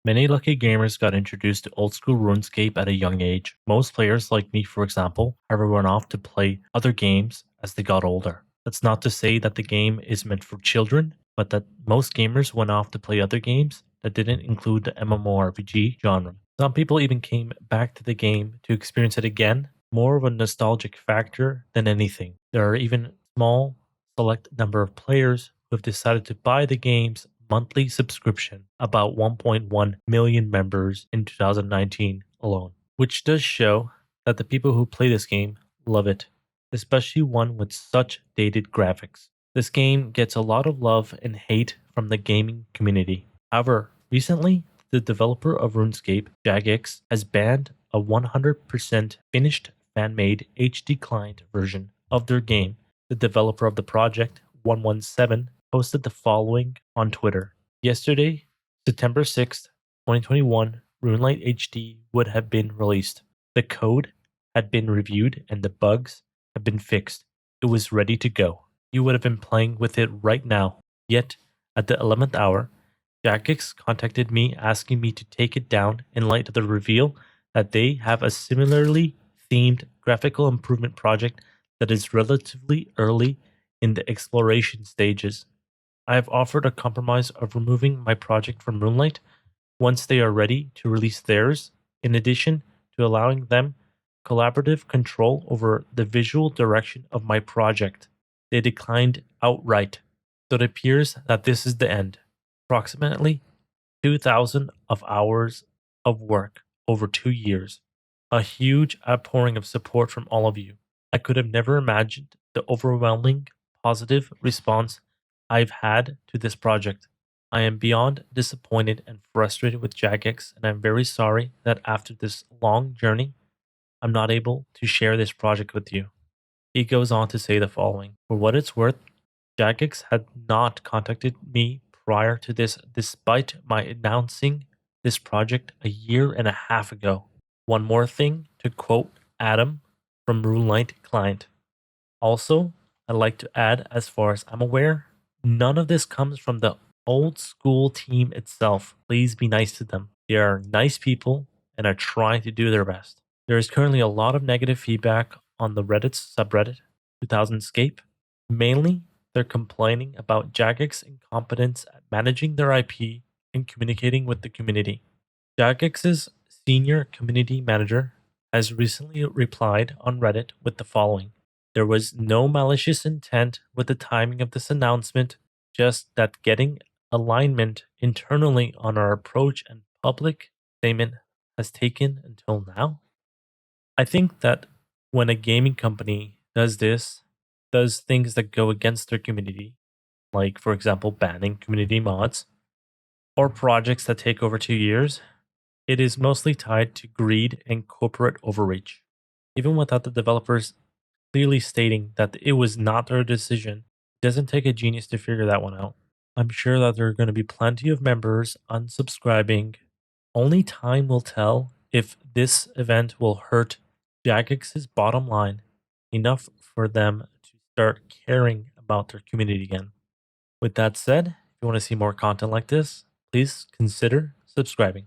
Many lucky gamers got introduced to old school RuneScape at a young age. Most players, like me for example, have run off to play other games as they got older. That's not to say that the game is meant for children, but that most gamers went off to play other games that didn't include the MMORPG genre. Some people even came back to the game to experience it again, more of a nostalgic factor than anything. There are even small, select number of players who have decided to buy the game's monthly subscription, about 1.1 million members in 2019 alone, which does show that the people who play this game love it, especially one with such dated graphics. This game gets a lot of love and hate from the gaming community. However, recently, the developer of RuneScape, Jagex, has banned a 100% finished fan-made HD client version of their game. The developer of the project, 117, posted the following on Twitter. Yesterday, September 6th, 2021, Runelite HD would have been released. The code had been reviewed and the bugs have been fixed. It was ready to go. You would have been playing with it right now. Yet, at the 11th hour, Jagex contacted me asking me to take it down in light of the reveal that they have a similarly themed graphical improvement project that is relatively early in the exploration stages. I have offered a compromise of removing my project from Runelite once they are ready to release theirs, in addition to allowing them collaborative control over the visual direction of my project. They declined outright, so it appears that this is the end. Approximately 2,000 of hours of work over 2 years. A huge outpouring of support from all of you. I could have never imagined the overwhelming positive response I've had to this project. I am beyond disappointed and frustrated with Jagex, and I'm very sorry that after this long journey, I'm not able to share this project with you. He goes on to say the following. For what it's worth, Jagex had not contacted me prior to this despite my announcing this project a year and a half ago. One more thing to quote Adam from Runelite Client. Also, I'd like to add, as far as I'm aware, none of this comes from the old school team itself. Please be nice to them. They are nice people and are trying to do their best. There is currently a lot of negative feedback on the Reddit's subreddit 2000scape. Mainly, they're complaining about Jagex's incompetence at managing their IP and communicating with the community. Jagex's senior community manager has recently replied on Reddit with the following. There was no malicious intent with the timing of this announcement, just that getting alignment internally on our approach and public statement has taken until now. I think that when a gaming company does this, does things that go against their community, like for example banning community mods, or projects that take over 2 years, it is mostly tied to greed and corporate overreach. Even without the developers clearly stating that it was not their decision, it doesn't take a genius to figure that one out. I'm sure that there are going to be plenty of members unsubscribing. Only time will tell if this event will hurt Jagex's bottom line enough for them to start caring about their community again. With that said, if you want to see more content like this, please consider subscribing.